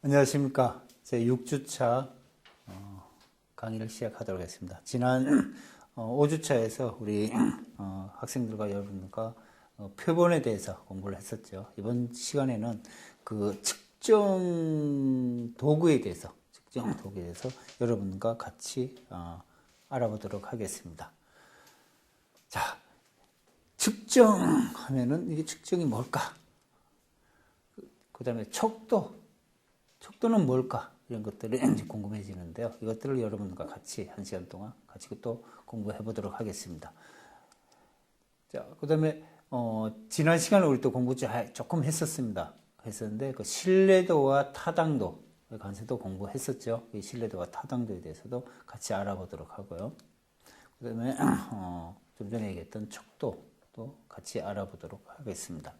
안녕하십니까. 제 6주차 강의를 시작하도록 하겠습니다. 지난 5주차에서 우리 학생들과 여러분과 표본에 대해서 공부를 했었죠. 이번 시간에는 그 측정 도구에 대해서 여러분과 같이 알아보도록 하겠습니다. 자, 측정하면은 이게 측정이 뭘까? 그 다음에 척도는 뭘까? 이런 것들이 이제 궁금해지는데요. 이것들을 여러분과 같이 한 시간 동안 같이 또 공부해 보도록 하겠습니다. 자, 그 다음에, 지난 시간에 우리 또 공부 조금 했었는데, 그 신뢰도와 타당도, 관세도 공부했었죠. 이 신뢰도와 타당도에 대해서도 같이 알아보도록 하고요. 그 다음에, 좀 전에 얘기했던 척도도 같이 알아보도록 하겠습니다.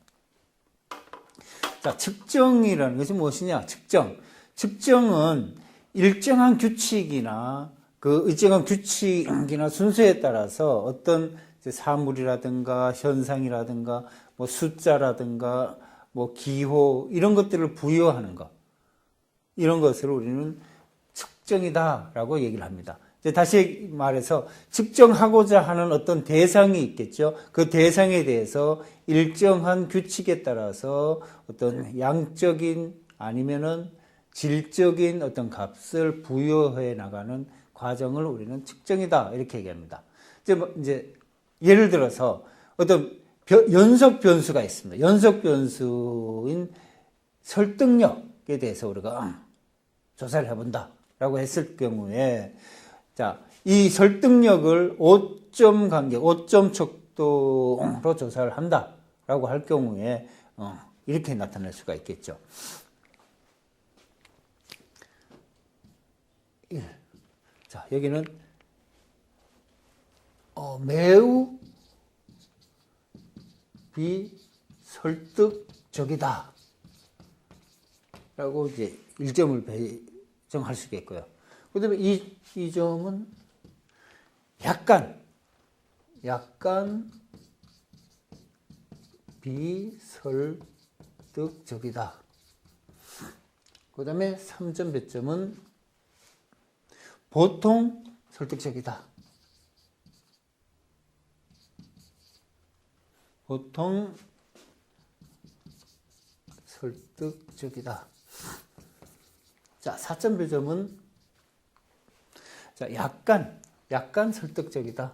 자, 측정이라는 것이 무엇이냐? 측정은 일정한 규칙이나 순서에 따라서 어떤 사물이라든가 현상이라든가 뭐 숫자라든가 뭐 기호 이런 것들을 부여하는 것, 이런 것을 우리는 측정이다라고 얘기를 합니다. 다시 말해서 측정하고자 하는 어떤 대상이 있겠죠. 그 대상에 대해서 일정한 규칙에 따라서 어떤 양적인 아니면은 질적인 어떤 값을 부여해 나가는 과정을 우리는 측정이다 이렇게 얘기합니다. 이제 예를 들어서 어떤 연속 변수가 있습니다. 연속 변수인 설득력에 대해서 우리가 조사를 해본다라고 했을 경우에, 자, 이 설득력을 5점 관계, 5점 척도로 조사를 한다라고 할 경우에 이렇게 나타낼 수가 있겠죠. 1. 자, 여기는 매우 비설득적이다 라고 이제 1점을 배정할 수 있겠고요. 그 다음에 이 점은 약간 비설득적이다. 그 다음에 3점 배점은 보통 설득적이다. 보통 설득적이다. 자, 4점 배점은 자, 약간 설득적이다.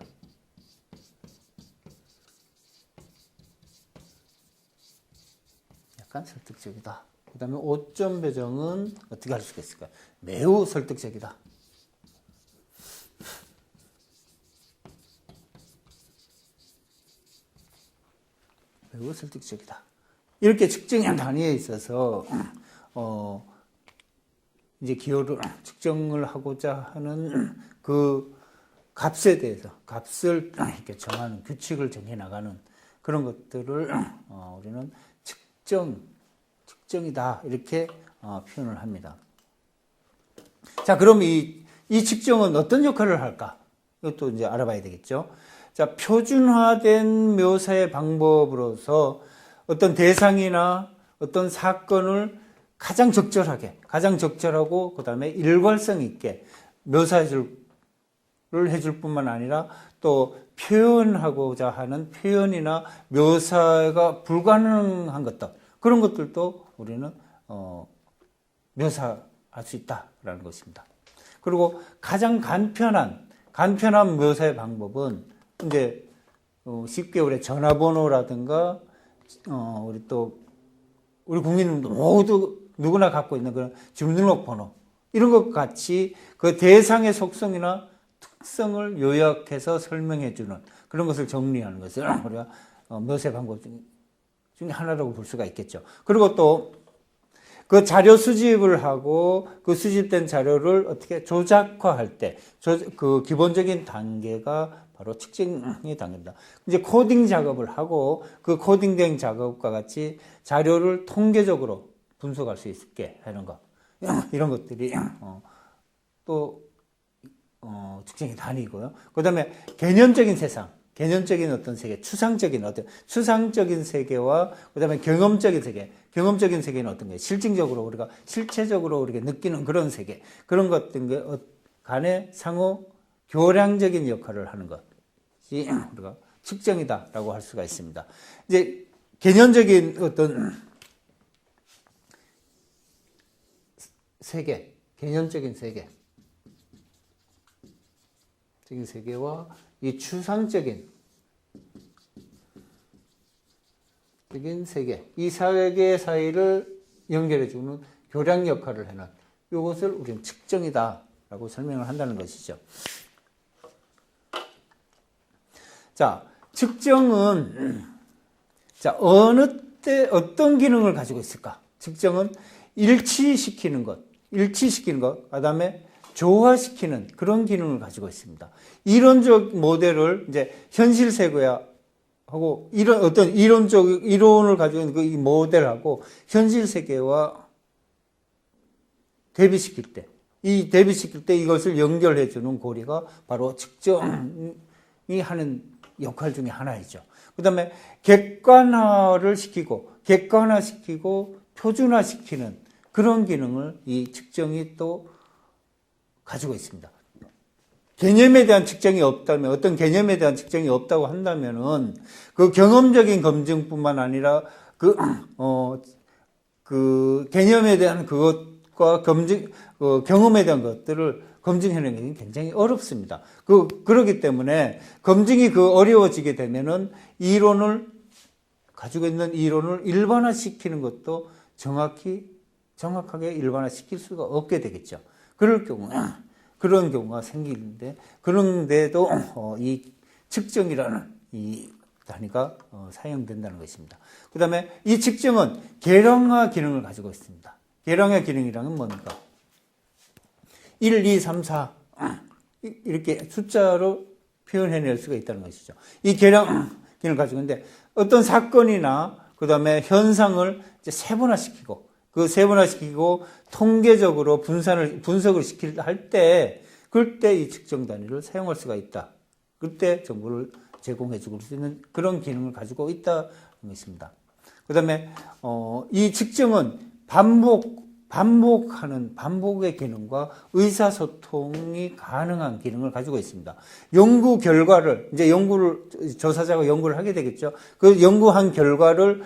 약간 설득적이다. 그 다음에 5점 배정은 어떻게 할 수가 있을까요? 매우 설득적이다. 매우 설득적이다. 이렇게 측정의 단위에 있어서 이제 기호를 측정을 하고자 하는 그 값에 대해서 값을 이렇게 정하는 규칙을 정해 나가는 그런 것들을 우리는 측정이다 이렇게 표현을 합니다. 자, 그럼 이 측정은 어떤 역할을 할까? 이것도 이제 알아봐야 되겠죠. 자, 표준화된 묘사의 방법으로서 어떤 대상이나 어떤 사건을 가장 적절하고 그 다음에 일관성 있게 묘사를 해줄 뿐만 아니라 또 표현하고자 하는 표현이나 묘사가 불가능한 것들, 그런 것들도 우리는 묘사할 수 있다라는 것입니다. 그리고 가장 간편한 묘사의 방법은 이제 쉽게 우리 전화번호라든가 우리 국민들도 모두 누구나 갖고 있는 그런 주민등록번호 이런 것 같이 그 대상의 속성이나 특성을 요약해서 설명해주는 그런 것을 정리하는 것을 우리가 묘사의 방법 중에 하나라고 볼 수가 있겠죠. 그리고 또 그 자료 수집을 하고 그 수집된 자료를 어떻게 조작화할 때 그 기본적인 단계가 바로 측정의 단계입니다. 이제 코딩 작업을 하고 그 코딩된 작업과 같이 자료를 통계적으로 분석할 수 있게 하는 것, 이런 것들이 또 측정의 단위이고요. 그 다음에 개념적인 세상, 개념적인 어떤 세계, 추상적인 세계와 그다음에 경험적인 세계는 어떤 거예요? 실체적으로 우리가 느끼는 그런 세계, 그런 것들 간에 상호 교량적인 역할을 하는 것이 우리가 측정이다라고 할 수가 있습니다. 이제 개념적인 어떤 세계, 개념적인 세계와 이 추상적인 세계, 이 세계 사이를 연결해주는 교량 역할을 해는 이것을 우리는 측정이다라고 설명을 한다는 것이죠. 자, 측정은 어느 때 어떤 기능을 가지고 있을까? 측정은 일치시키는 것, 그다음에 조화시키는 그런 기능을 가지고 있습니다. 이론적 모델을 이제 현실 세계하고 이런 어떤 이론을 가지고 있는 그 모델하고 현실 세계와 대비시킬 때 이것을 연결해 주는 고리가 바로 측정이 하는 역할 중에 하나이죠. 그다음에 객관화시키고 표준화시키는 그런 기능을 이 측정이 또 가지고 있습니다. 개념에 대한 측정이 없다면, 어떤 개념에 대한 측정이 없다고 한다면은 그 경험적인 검증뿐만 아니라 그 개념에 대한 그것과 경험에 대한 것들을 검증하는 게 굉장히 어렵습니다. 그렇기 때문에 검증이 어려워지게 되면은 가지고 있는 이론을 일반화시키는 것도 정확하게 일반화시킬 수가 없게 되겠죠. 그런 경우가 생기는데, 그런데도 이 측정이라는 이 단위가 사용된다는 것입니다. 그 다음에 이 측정은 계량화 기능을 가지고 있습니다. 계량화 기능이란 뭡니까? 1, 2, 3, 4 이렇게 숫자로 표현해낼 수가 있다는 것이죠. 이 계량 기능을 가지고 있는데 어떤 사건이나 그 다음에 현상을 이제 세분화시키고 통계적으로 분석을 할 때, 그때 이 측정 단위를 사용할 수가 있다. 그때 정보를 제공해 줄 수 있는 그런 기능을 가지고 있다는 것입니다. 그 다음에, 이 측정은 반복의 기능과 의사소통이 가능한 기능을 가지고 있습니다. 조사자가 연구를 하게 되겠죠. 그 연구한 결과를,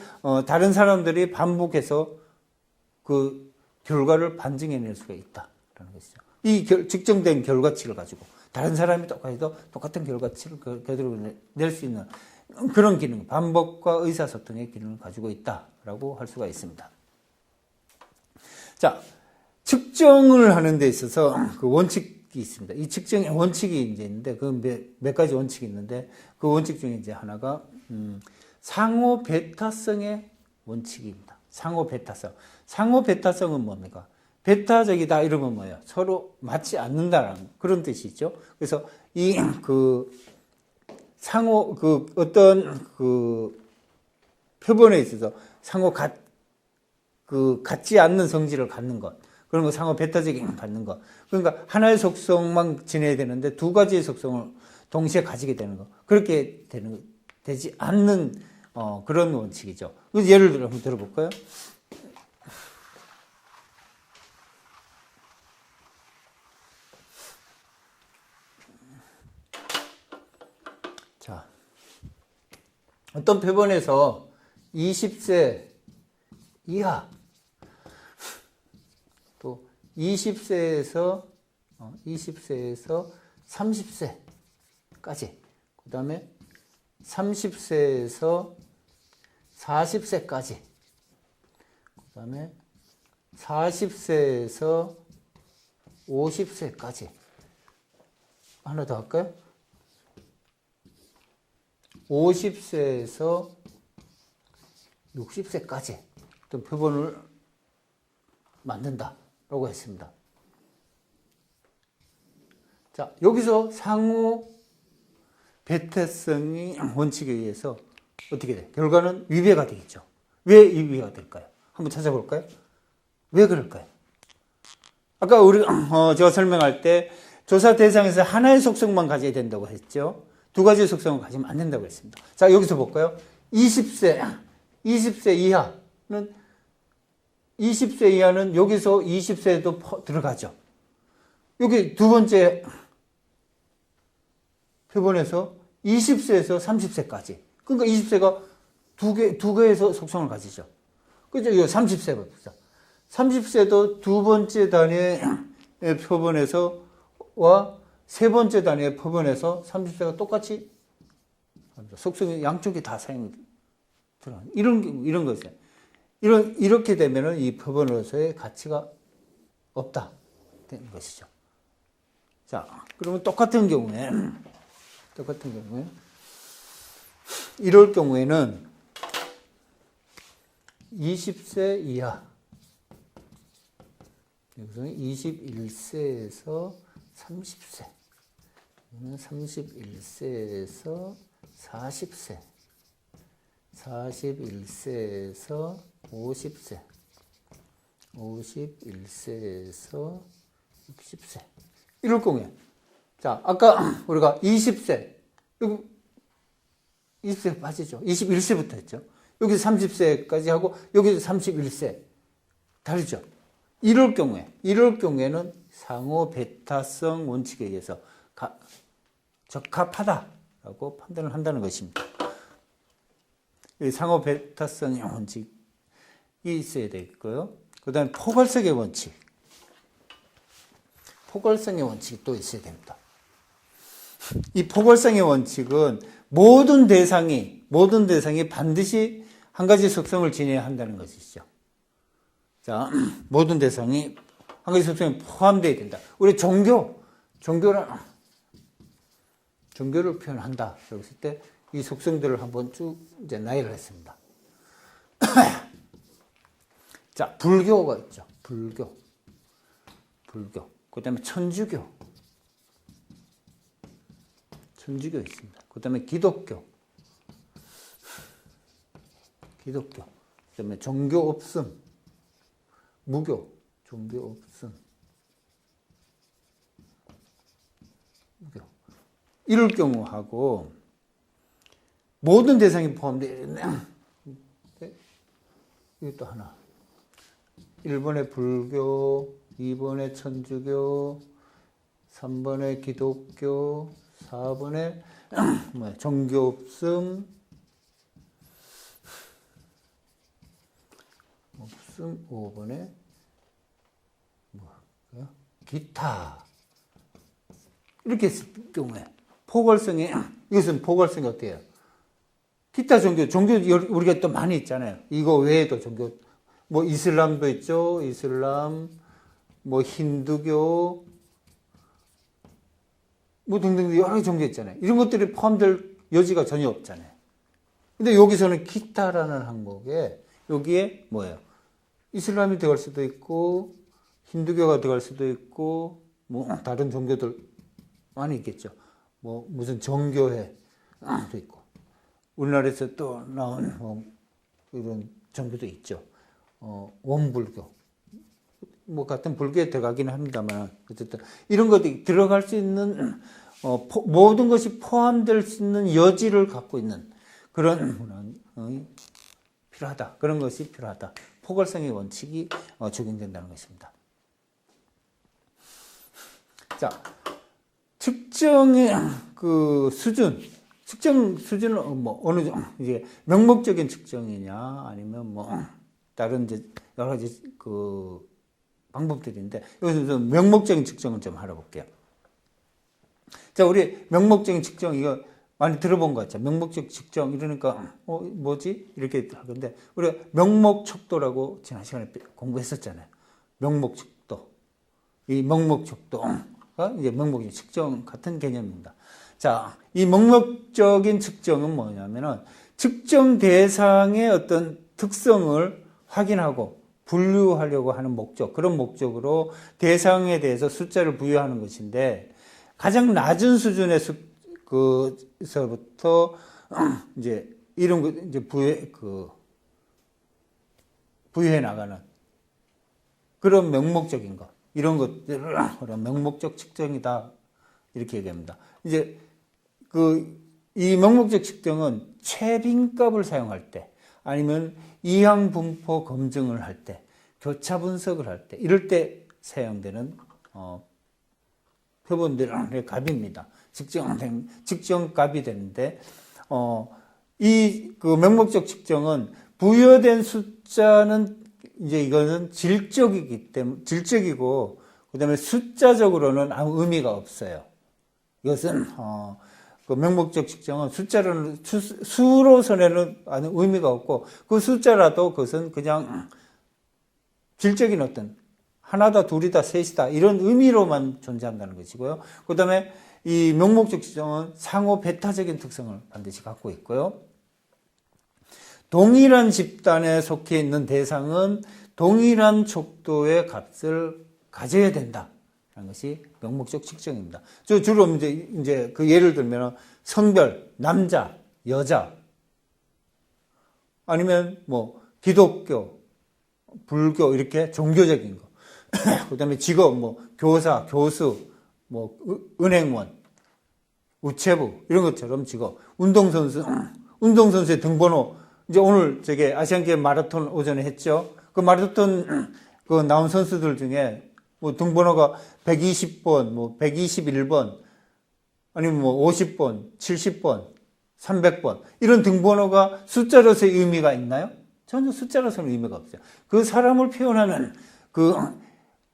다른 사람들이 반복해서 그 결과를 반증해낼 수가 있다라는 것이죠. 이 측정된 결과치를 가지고 다른 사람이 똑같은 결과치를 그대로 낼 수 있는 그런 기능, 반복과 의사소통의 기능을 가지고 있다라고 할 수가 있습니다. 자, 측정을 하는 데 있어서 그 원칙이 있습니다. 이 측정의 원칙이 이제 있는데 그 몇 가지 원칙이 있는데 그 원칙 중에 이제 하나가 상호 베타성의 원칙입니다. 상호 베타성은 뭡니까? 베타적이다 이러면 뭐예요? 서로 맞지 않는다라는 그런 뜻이죠. 그래서 어떤 표본에 있어서 같지 않는 성질을 갖는 것. 그런 거 상호 베타적인 갖는 것. 그러니까 하나의 속성만 지내야 되는데 두 가지의 속성을 동시에 가지게 되는 것. 그렇게 되지 않는 그런 원칙이죠. 예를 들어 한번 들어볼까요? 자, 어떤 표본에서 20세 이하 또 20세에서 30세까지 그 다음에 30세에서 40세까지 그 다음에 40세에서 50세까지 하나 더 할까요? 50세에서 60세까지 어떤 표본을 만든다라고 했습니다. 자, 여기서 상호 베타성이 원칙에 의해서 어떻게 돼? 결과는 위배가 되겠죠. 왜 위배가 될까요? 한번 찾아볼까요? 왜 그럴까요? 아까 제가 설명할 때 조사 대상에서 하나의 속성만 가져야 된다고 했죠. 두 가지 속성을 가지면 안 된다고 했습니다. 자, 여기서 볼까요? 20세 이하는 여기서 20세도 들어가죠. 여기 두 번째 표본에서 20세에서 30세까지. 그러니까 20세가 두 개의 속성을 가지죠. 그죠? 이거 30세 봅시다. 30세도 두 번째 단위의 표본에서와 세 번째 단위의 표본에서 30세가 똑같이 속성이 양쪽이 다 사용이 들어가는 이런 것이에요. 이렇게 되면은 이 표본으로서의 가치가 없다 되는 것이죠. 자, 그러면 똑같은 경우에 이럴 경우에는 20세 이하, 여기서는 21세에서 30세, 여기는 31세에서 40세, 41세에서 50세, 51세에서 60세. 이럴 경우에. 자, 아까 우리가 20세, 여기 20세 빠지죠. 21세부터 했죠. 여기 30세까지 하고, 여기 31세. 다르죠. 이럴 경우에는 상호 베타성 원칙에 의해서 적합하다라고 판단을 한다는 것입니다. 상호 베타성의 원칙이 있어야 되고요. 그 다음에 포괄성의 원칙이 또 있어야 됩니다. 이 포괄성의 원칙은 모든 대상이 반드시 한 가지 속성을 지녀야 한다는 것이죠. 자, 모든 대상이 한 가지 속성에 포함되어야 된다. 우리 종교를 표현한다. 그랬을 때 이 속성들을 한번 쭉 이제 나열을 했습니다. 자, 불교가 있죠. 불교. 그 다음에 천주교 있습니다. 그 다음에 기독교. 그 다음에 종교 없음. 무교. 종교 없음. 무교. 이럴 경우하고 모든 대상이 포함되어 있네. 이것도 하나. 1번에 불교, 2번에 천주교, 3번에 기독교, 4번에 종교 없음, 5번에 기타. 이렇게 했을 경우에 이것은 포괄성이 어때요? 기타 종교 우리가 또 많이 있잖아요. 이거 외에도 종교, 뭐 이슬람도 있죠. 이슬람, 뭐 힌두교, 뭐 등등 여러 가지 종교 있잖아요. 이런 것들이 포함될 여지가 전혀 없잖아요. 근데 여기서는 기타라는 항목에 여기에 뭐예요? 이슬람이 들어갈 수도 있고 힌두교가 들어갈 수도 있고 뭐 다른 종교들 많이 있겠죠. 뭐 무슨 정교회도 있고 우리나라에서 또 나온 이런 종교도 있죠. 원불교 뭐 같은 불교에 들어가기는 합니다만 어쨌든 이런 것들이 들어갈 수 있는 모든 것이 포함될 수 있는 여지를 갖고 있는 그런 문화는 필요하다. 그런 것이 필요하다. 포괄성의 원칙이 적용된다는 것입니다. 자, 측정의 그 측정 수준은 뭐 어느 정도 이제 명목적인 측정이냐 아니면 뭐 다른 이제 여러 가지 그 방법들인데 여기서 명목적인 측정을 좀 알아볼게요. 자, 우리 명목적인 측정 이거 많이 들어본 것 같죠. 명목적 측정 이러니까 뭐지 이렇게 하는데 우리가 명목 척도라고 지난 시간에 공부했었잖아요. 명목 척도 이 명목 척도가 이제 명목적인 측정 같은 개념입니다. 자, 이 명목적인 측정은 뭐냐면은 측정 대상의 어떤 특성을 확인하고 분류하려고 하는 목적, 그런 목적으로 대상에 대해서 숫자를 부여하는 것인데 가장 낮은 수준에서부터 이제 이런 거 이제 부여해 나가는 그런 명목적인 것, 이런 것들을 명목적 측정이다 이렇게 얘기합니다. 이제 이 명목적 측정은 최빈값을 사용할 때, 아니면 이항분포 검증을 할 때, 교차 분석을 할 때, 이럴 때 사용되는 표본들의 값입니다. 측정값이 되는데, 그 명목적 측정은 부여된 숫자는 이제 이거는 질적이고, 그 다음에 숫자적으로는 아무 의미가 없어요. 이것은, 그 명목적 측정은 수로서는 아무 의미가 없고, 그 숫자라도 그것은 그냥 질적인 어떤 하나다, 둘이다, 셋이다 이런 의미로만 존재한다는 것이고요. 그 다음에 이 명목적 측정은 상호 배타적인 특성을 반드시 갖고 있고요. 동일한 집단에 속해 있는 대상은 동일한 족도의 값을 가져야 된다. 라는 것이 명목적 측정입니다. 주로 이제 그 예를 들면 성별, 남자, 여자, 아니면 뭐 기독교, 불교 이렇게 종교적인 거. 그다음에 직업 뭐 교사, 교수, 뭐 은행원, 우체부 이런 것처럼 직업. 운동선수의 등번호. 이제 오늘 저게 아시안게임 마라톤 오전에 했죠. 그 마라톤 그 나온 선수들 중에 뭐 등번호가 120번, 뭐 121번, 아니면 뭐 50번, 70번, 300번 이런 등번호가 숫자로서의 의미가 있나요? 전혀 숫자로서는 의미가 없어요. 그 사람을 표현하는 그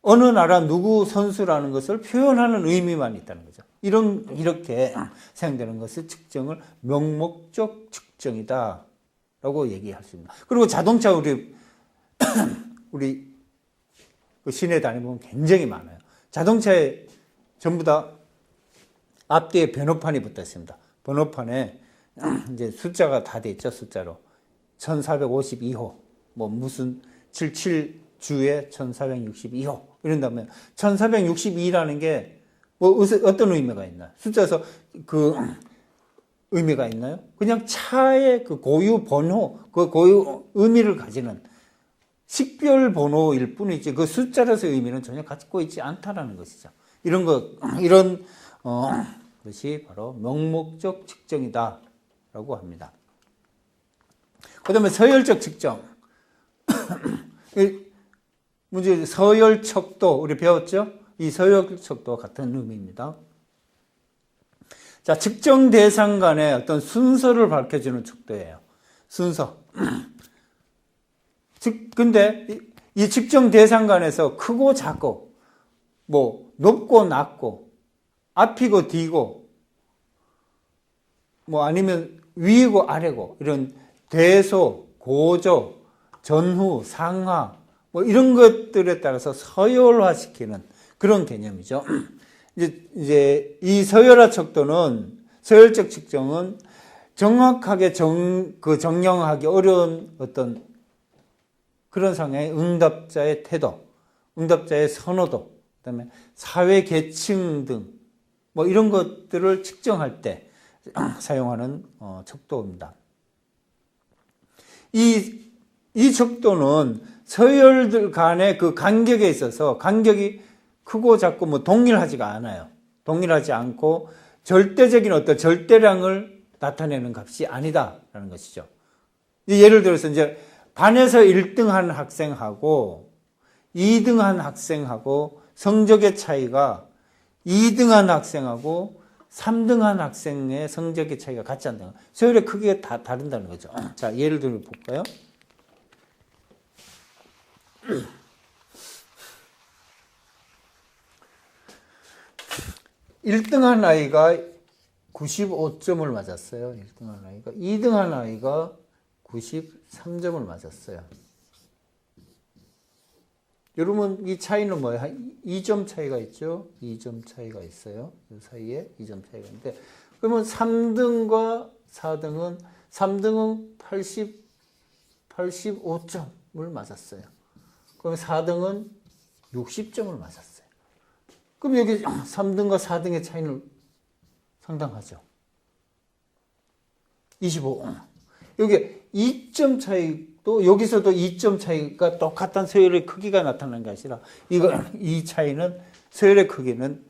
어느 나라 누구 선수라는 것을 표현하는 의미만 있다는 거죠. 이렇게 사용되는 것을 측정을 명목적 측정이다라고 얘기할 수 있습니다. 그리고 자동차 우리 그 시내 다니면 굉장히 많아요. 자동차에 전부 다 앞뒤에 번호판이 붙어 있습니다. 번호판에 이제 숫자가 다 돼 있죠, 숫자로. 1452호, 뭐 무슨 77주에 1462호, 이런 다음에 1462라는 게 뭐 어떤 의미가 있나요? 숫자에서 그 의미가 있나요? 그냥 차의 그 고유 번호, 그 고유 의미를 가지는 식별 번호일 뿐이지 그 숫자로서의 의미는 전혀 갖고 있지 않다라는 것이죠. 이런 것이 바로 명목적 측정이다라고 합니다. 그 다음에 서열적 측정. 문제 서열척도 우리 배웠죠? 이 서열척도와 같은 의미입니다. 자, 측정 대상 간의 어떤 순서를 밝혀주는 척도예요. 순서. 근데 이 측정 대상 간에서 크고 작고, 뭐 높고 낮고, 앞이고 뒤고, 뭐 아니면 위고 아래고 이런 대소, 고조, 전후, 상하 뭐 이런 것들에 따라서 서열화시키는 그런 개념이죠. 이제 이 서열화 척도는 서열적 측정은 정확하게 정량하기 어려운 어떤 그런 상황의 응답자의 태도, 응답자의 선호도, 그다음에 사회 계층 등 뭐 이런 것들을 측정할 때 사용하는 척도입니다. 이 척도는 서열들 간의 그 간격에 있어서 간격이 크고 작고 뭐 동일하지가 않아요. 동일하지 않고 절대적인 어떤 절대량을 나타내는 값이 아니다라는 것이죠. 예를 들어서 이제 반에서 1등한 학생하고 2등한 학생하고 성적의 차이가 2등한 학생하고 3등한 학생의 성적의 차이가 같지 않다. 서열의 크기가 다 다른다는 거죠. 자, 예를 들어 볼까요? 1등한 아이가 95점을 맞았어요. 1등한 아이가. 2등한 아이가 93점을 맞았어요. 여러분, 이 차이는 뭐예요? 한 2점 차이가 있죠? 2점 차이가 있어요. 이 사이에 2점 차이가 있는데, 그러면 3등과 4등은, 3등은 85점을 맞았어요. 그럼 4등은 60점을 맞았어요. 그럼 여기 3등과 4등의 차이는 상당하죠. 25. 여기 2점 차이도 여기서도 2점 차이가 똑같은 서열의 크기가 나타나는 것이 아니라 이 차이는 서열의 크기는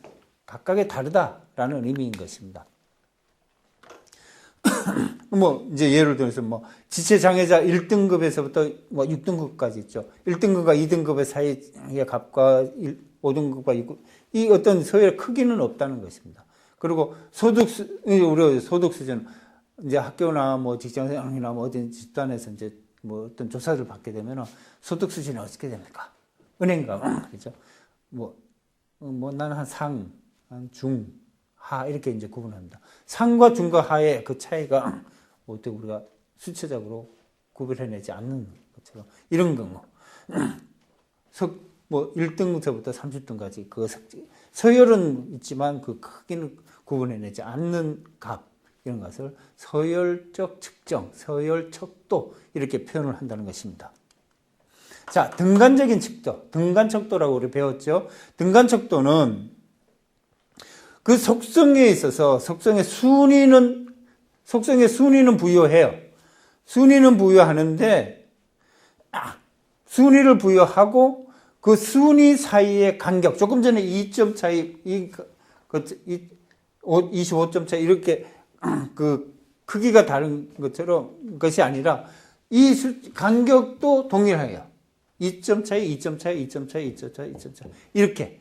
각각의 다르다라는 의미인 것입니다. 뭐 이제 예를 들어서 뭐 지체 장애자 1등급에서부터 뭐 6등급까지 있죠. 1등급과 2등급의 사이의 값과 5등급과 6등급 이 어떤 서열의 크기는 없다는 것입니다. 그리고 우리 소득 수준 이제 학교나 뭐 직장생활이나 뭐 어떤 집단에서 이제 뭐 어떤 조사를 받게 되면 소득 수준이 어떻게 됩니까? 은행가 그렇죠. 뭐 나는 한 상, 한 중, 하 이렇게 이제 구분합니다. 상과 중과 하의 그 차이가 어떻게 우리가 수치적으로 구별해내지 않는 것처럼 이런 경우 뭐 1등부터 30등까지 그 서열은 있지만 그 크기는 구분해내지 않는 값 이런 것을 서열적 측정, 서열 척도 이렇게 표현을 한다는 것입니다. 자, 등간적인 척도, 등간 척도라고 우리 배웠죠. 등간 척도는 그 속성에 있어서 속성의 순위는 부여해요. 순위는 부여하는데 순위를 부여하고 그 순위 사이의 간격, 조금 전에 2점 차이, 25점 차이 이렇게 그 크기가 다른 것처럼 것이 아니라 이 간격도 동일해요. 2점 차이, 2점 차이, 2점 차이, 2점 차이, 2점 차이 이렇게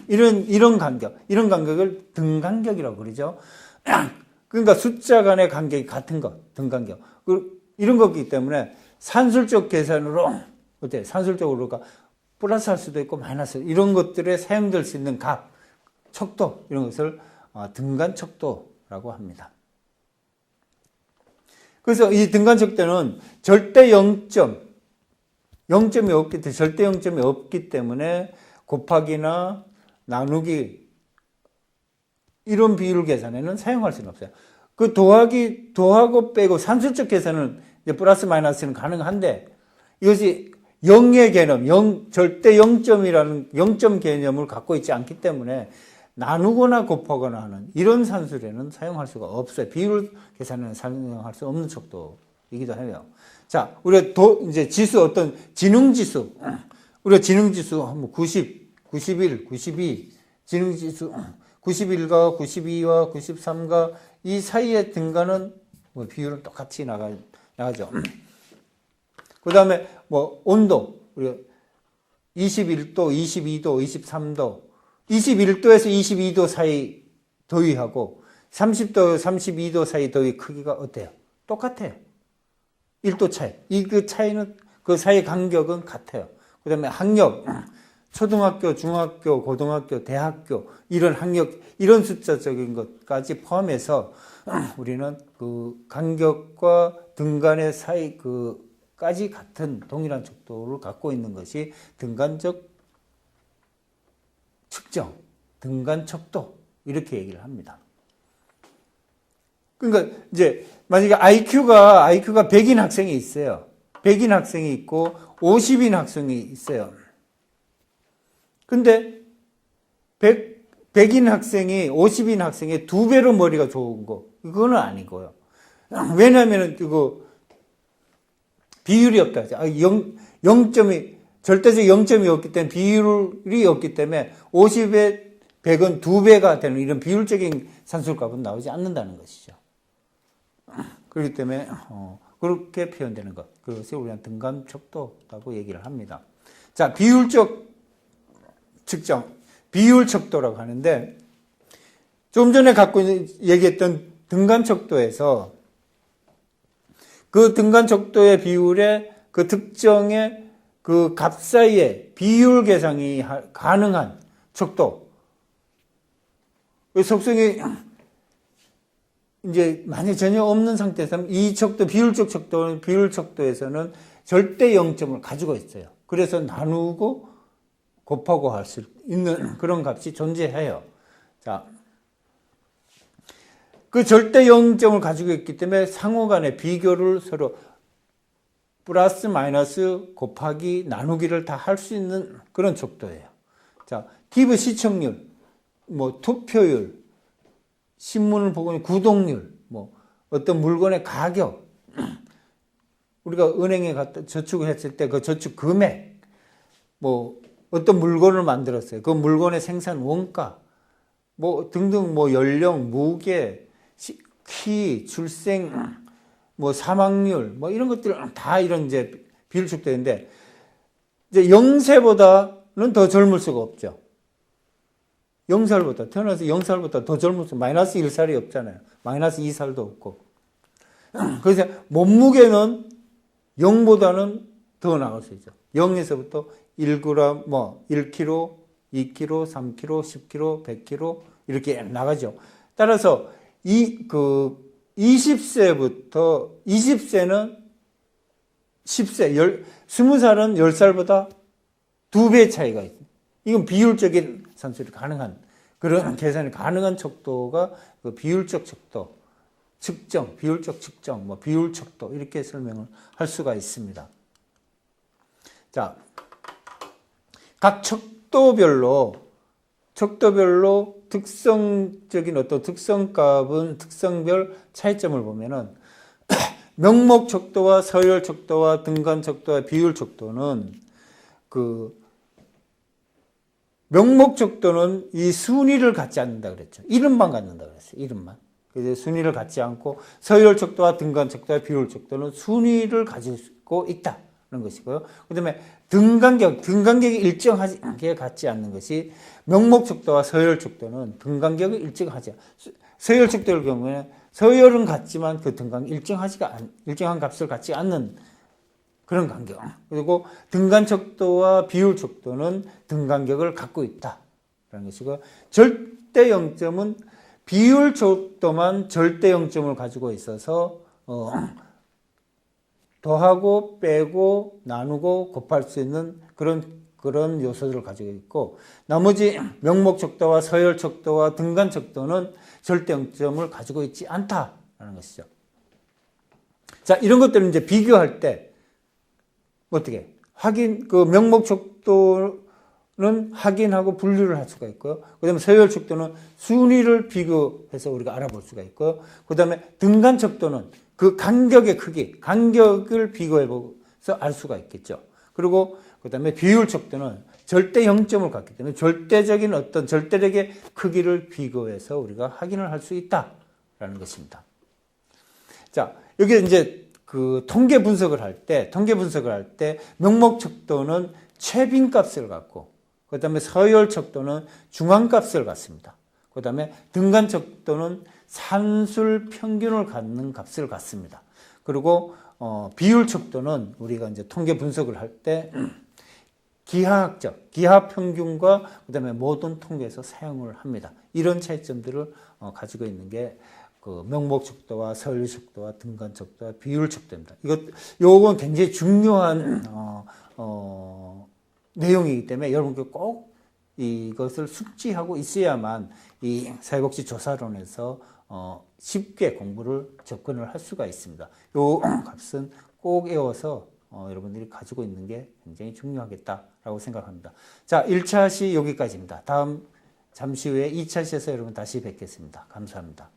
이런 간격을 등간격이라고 그러죠. 그러니까 숫자 간의 간격이 같은 것, 등간격. 이런 거기 때문에 산술적 계산으로 어때? 산술적으로 플러스 할 수도 있고 마이너스 이런 것들에 사용될 수 있는 값, 척도 이런 것을 등간 척도라고 합니다. 그래서 이 등간 척도는 절대 0점이 절대 0점이 없기 때문에 곱하기나 나누기 이런 비율 계산에는 사용할 수는 없어요. 그 더하고 빼고 산술적 계산은 이제 플러스 마이너스는 가능한데 이것이 0의 개념, 절대 0점이라는 0점 개념을 갖고 있지 않기 때문에 나누거나 곱하거나 하는 이런 산술에는 사용할 수가 없어요. 비율 계산에는 사용할 수 없는 척도이기도 해요. 자, 우리가 이제 지수 어떤 지능지수, 우리가 지능지수 뭐 90, 91, 92, 지능지수 91과 92와 93과 이 사이의 등간은 뭐 비율은 똑같이 나가죠. 그 다음에 뭐 온도, 우리가 21도, 22도, 23도, 21도에서 22도 사이 더위하고 30도, 32도 사이 더위 크기가 어때요? 똑같아요. 1도 차이. 그 차이는 그 사이 간격은 같아요. 그 다음에 학력, 초등학교, 중학교, 고등학교, 대학교, 이런 학력, 이런 숫자적인 것까지 포함해서 우리는 그 간격과 등간의 사이 까지 같은 동일한 척도를 갖고 있는 것이 등간적 측정, 등간 척도, 이렇게 얘기를 합니다. 그러니까 이제 만약에 IQ가 100인 학생이 있어요. 100인 학생이 있고 50인 학생이 있어요. 근데 100인 학생이 50인 학생의 2배로 머리가 좋은 거, 그거는 아니고요. 왜냐하면 비율이 없다. 0점이, 절대적 0점이 없기 때문에 비율이 없기 때문에 50에 100은 2배가 되는 이런 비율적인 산술값은 나오지 않는다는 것이죠. 그렇기 때문에 그렇게 표현되는 것, 그것을 우리는 등간 척도라고 얘기를 합니다. 자, 비율적 측정, 비율 척도라고 하는데 좀 전에 얘기했던 등간 척도에서 그 등간 척도의 비율의 그 특정의 그 값 사이에 비율 계산이 가능한 척도. 그 속성이 이제 만약 전혀 없는 상태에서는 이 척도, 비율적 척도는 비율 척도에서는 절대 0점을 가지고 있어요. 그래서 나누고 곱하고 할 수 있는 그런 값이 존재해요. 자, 그 절대 0점을 가지고 있기 때문에 상호 간의 비교를 서로 플러스 마이너스 곱하기 나누기를 다 할 수 있는 그런 척도예요. 자, TV 시청률, 뭐 투표율, 신문을 보고 구독률, 뭐 어떤 물건의 가격, 우리가 은행에 갔다 저축을 했을 때 그 저축 금액, 뭐 어떤 물건을 만들었어요. 그 물건의 생산 원가, 뭐 등등 뭐 연령, 무게, 키, 출생, 뭐 사망률, 뭐 이런 것들 다 이런 이제 비율 척도인데 이제 0세보다는 더 젊을 수가 없죠. 0살보다 태어나서 0살보다 더 젊을 수 마이너스 1살이 없잖아요. 마이너스 2살도 없고. 그래서 몸무게는 0보다는 더 나갈 수 있죠. 0에서부터 1g, 뭐 1kg, 2kg, 3kg, 10kg, 100kg 이렇게 나가죠. 따라서 20세부터 20세는 10세, 20살은 10살보다 2배 차이가 있습니다. 이건 비율적인 산술이 가능한 그런 계산이 가능한 척도가 그 비율적 척도, 측정, 비율적 측정, 뭐 비율 척도 이렇게 설명을 할 수가 있습니다. 자, 각 척도별로 특성적인 어떤 특성값은 특성별 차이점을 보면은 명목 척도와 서열 척도와 등간 척도와 비율 척도는 그 명목 척도는 이 순위를 갖지 않는다 그랬죠. 이름만 갖는다 그랬어요. 이름만. 그래서 순위를 갖지 않고 서열 척도와 등간 척도와 비율 척도는 순위를 가지고 있다는 것이고요. 그다음에 등간격이 일정하게 갖지 않는 것이 명목 척도와 서열 척도는 등간격이 일정하지. 서열 척도의 경우에는 서열은 같지만 그 등간이 일정한 값을 갖지 않는 그런 간격. 그리고 등간 척도와 비율 척도는 등간격을 갖고 있다라는 것이고 절대 0점은 비율 척도만 절대 0점을 가지고 있어서 더하고 빼고 나누고 곱할 수 있는 그런 요소들을 가지고 있고 나머지 명목 척도와 서열 척도와 등간 척도는 절대 0점을 가지고 있지 않다라는 것이죠. 자, 이런 것들은 이제 비교할 때 어떻게 그 명목 척도는 확인하고 분류를 할 수가 있고요. 그다음에 서열 척도는 순위를 비교해서 우리가 알아볼 수가 있고요. 그다음에 등간 척도는 그 간격의 크기, 간격을 비교해서 알 수가 있겠죠. 그리고 그다음에 비율 척도는 절대 0점을 갖기 때문에 절대적인 어떤 절대력의 크기를 비교해서 우리가 확인을 할 수 있다라는 것입니다. 자, 여기 이제 그 통계 분석을 할 때 명목 척도는 최빈값을 갖고 그다음에 서열 척도는 중앙값을 갖습니다. 그다음에 등간 척도는 산술 평균을 갖는 값을 갖습니다. 그리고 비율 척도는 우리가 이제 통계 분석을 할 때 기하 평균과 그다음에 모든 통계에서 사용을 합니다. 이런 차이점들을 가지고 있는 게 그 명목 척도와 서열 척도와 등간 척도와 비율 척도입니다. 요건 굉장히 중요한 내용이기 때문에 여러분께 꼭 이것을 숙지하고 있어야만 이 사회복지조사론에서 쉽게 공부를 접근을 할 수가 있습니다. 요 값은 꼭 외워서 여러분들이 가지고 있는 게 굉장히 중요하겠다라고 생각합니다. 자, 1차 시 여기까지입니다. 다음 잠시 후에 2차 시에서 여러분 다시 뵙겠습니다. 감사합니다.